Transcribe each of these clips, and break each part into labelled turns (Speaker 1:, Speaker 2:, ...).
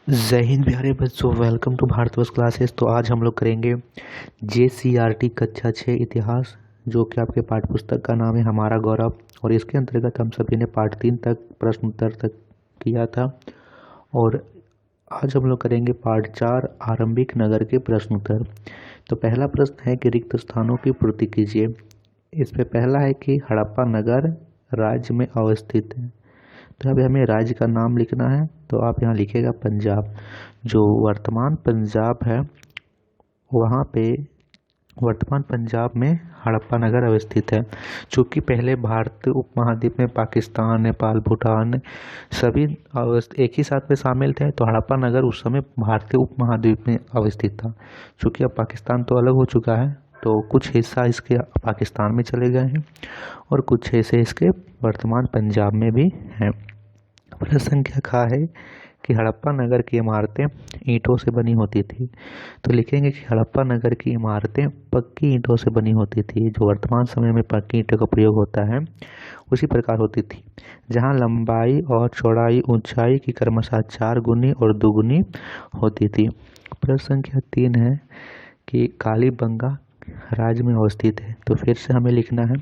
Speaker 1: जय हिंद प्यारे बच्चों, वेलकम टू भारतवर्ष क्लासेस। तो आज हम लोग करेंगे JCRT कक्षा 6 इतिहास, जो कि आपके पाठ्य पुस्तक का नाम है हमारा गौरव। और इसके अंतर्गत हम सभी ने पार्ट 3 तक प्रश्न उत्तर तक किया था। और आज हम लोग करेंगे पार्ट 4 आरंभिक नगर के प्रश्न उत्तर। तो पहला प्रश्न है कि रिक्त स्थानों की पूर्ति कीजिए। इस पे पहला है कि हड़प्पा नगर राज्य में अवस्थित है। तो अभी हमें राज्य का नाम लिखना है, तो आप यहाँ लिखेगा पंजाब। जो वर्तमान पंजाब है, वहाँ पे वर्तमान पंजाब में हड़प्पा नगर अवस्थित है। चूँकि पहले भारत उपमहाद्वीप में पाकिस्तान, नेपाल, भूटान सभी एक ही साथ में शामिल थे, तो हड़प्पा नगर उस समय भारतीय उपमहाद्वीप में अवस्थित था। चूँकि अब पाकिस्तान तो अलग हो चुका है, तो कुछ हिस्सा इसके पाकिस्तान में चले गए हैं और कुछ हिस्से इसके वर्तमान पंजाब में भी हैं। प्रश्न संख्या ख है कि हड़प्पा नगर की इमारतें ईंटों से बनी होती थी। तो लिखेंगे कि हड़प्पा नगर की इमारतें पक्की ईंटों से बनी होती थी। जो वर्तमान समय में पक्की ईंटों का प्रयोग होता है उसी प्रकार होती थी, जहां लंबाई और चौड़ाई ऊंचाई की क्रमशः 4 गुनी और 2 गुनी होती थी। प्रश्न संख्या 3 है कि कालीबंगा राज्य में अवस्थित है। तो फिर से हमें लिखना है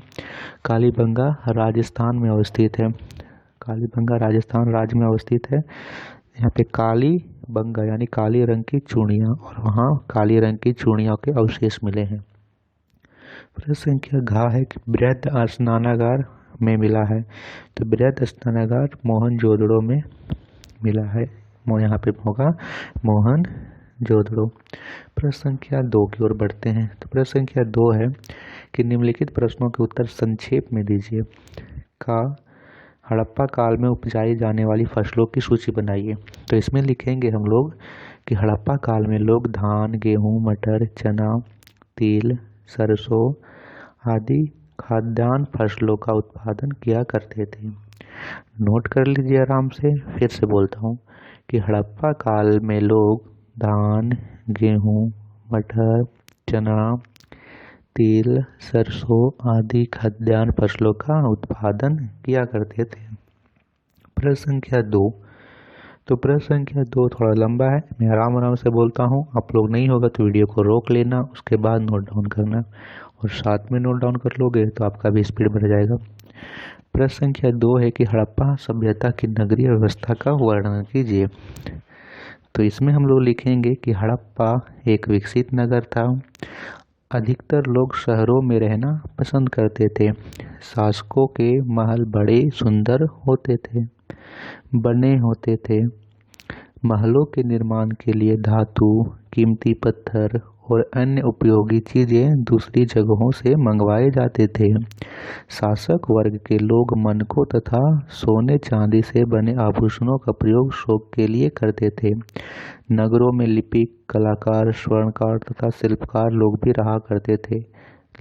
Speaker 1: कालीबंगा राजस्थान में अवस्थित है। कालीबंगा राजस्थान राज्य में अवस्थित है। यहाँ पे काली बंगा यानी काली रंग की चूड़ियाँ, और वहाँ काली रंग की चूड़ियों के अवशेष मिले हैं। प्रश्न संख्या घ है कि बृहद स्नानागार में मिला है। तो बृहद स्नानागार मोहनजोदड़ो में मिला है। यहाँ पे होगा मोहनजोदड़ो। प्रश्न संख्या 2 की ओर बढ़ते हैं। तो प्रश्न संख्या 2 है कि निम्नलिखित प्रश्नों के उत्तर संक्षेप में दीजिए। का हड़प्पा काल में उपजाई जाने वाली फसलों की सूची बनाइए। तो इसमें लिखेंगे हम लोग कि हड़प्पा काल में लोग धान, गेहूं, मटर, चना, तिल, सरसों आदि खाद्यान्न फसलों का उत्पादन किया करते थे। नोट कर लीजिए आराम से। फिर से बोलता हूँ कि हड़प्पा काल में लोग धान, गेहूं, मटर, चना, तिल, सरसों आदि खाद्यान्न फसलों का उत्पादन किया करते थे। प्रश्न संख्या 2। तो प्रश्न संख्या 2 थोड़ा लंबा है, मैं आराम से बोलता हूँ। आप लोग नहीं होगा तो वीडियो को रोक लेना, उसके बाद नोट डाउन करना, और साथ में नोट डाउन कर लोगे तो आपका भी स्पीड बढ़ जाएगा। प्रश्न संख्या 2 है कि हड़प्पा सभ्यता की नगरीय व्यवस्था का वर्णन कीजिए। तो इसमें हम लोग लिखेंगे कि हड़प्पा एक विकसित नगर था। अधिकतर लोग शहरों में रहना पसंद करते थे। शासकों के महल बड़े सुंदर बने होते थे। महलों के निर्माण के लिए धातु, कीमती पत्थर और अन्य उपयोगी चीजें दूसरी जगहों से मंगवाए जाते थे। शासक वर्ग के लोग मनकों तथा सोने चांदी से बने आभूषणों का प्रयोग शौक के लिए करते थे। नगरों में लिपिक, कलाकार, स्वर्णकार तथा शिल्पकार लोग भी रहा करते थे।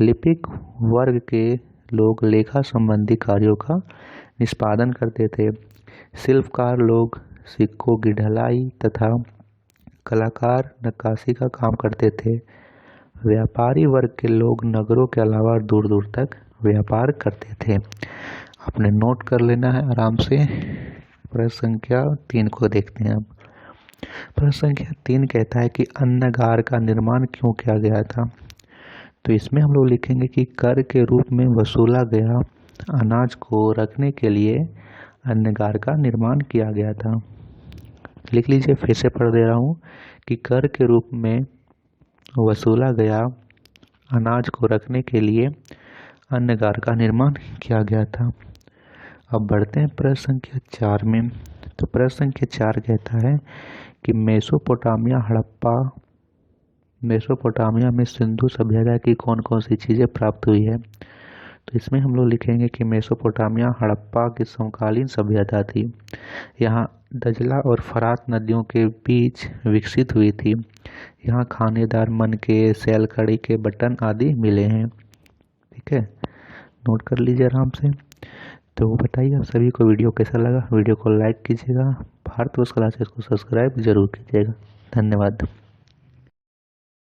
Speaker 1: लिपिक वर्ग के लोग लेखा संबंधी कार्यों का निष्पादन करते थे। शिल्पकार लोग सिक्कों की ढलाई तथा कलाकार नक्काशी का काम करते थे। व्यापारी वर्ग के लोग नगरों के अलावा दूर दूर तक व्यापार करते थे। आपने नोट कर लेना है आराम से। प्रश्न संख्या 3 को देखते हैं अब। प्रश्न संख्या 3 कहता है कि अन्नगार का निर्माण क्यों किया गया था। तो इसमें हम लोग लिखेंगे कि कर के रूप में वसूला गया अनाज को रखने के लिए अन्नगार का निर्माण किया गया था। लिख लीजिए, फिर से पढ़ दे रहा हूँ कि कर के रूप में वसूला गया अनाज को रखने के लिए अन्नगार का निर्माण किया गया था। अब बढ़ते हैं प्रश्न संख्या 4 में। तो प्रश्न संख्या 4 कहता है कि मेसोपोटामिया में सिंधु सभ्यता की कौन कौन सी चीज़ें प्राप्त हुई है। तो इसमें हम लोग लिखेंगे कि मेसोपोटामिया हड़प्पा की समकालीन सभ्यता थी। यहाँ दजला और फरात नदियों के बीच विकसित हुई थी। यहाँ खानेदार मनके, सैल कड़ी के बटन आदि मिले हैं। ठीक है, नोट कर लीजिए आराम से। तो बताइए आप सभी को वीडियो कैसा लगा। वीडियो को लाइक कीजिएगा, भारतवर्ष क्लासेस को सब्सक्राइब जरूर कीजिएगा। धन्यवाद।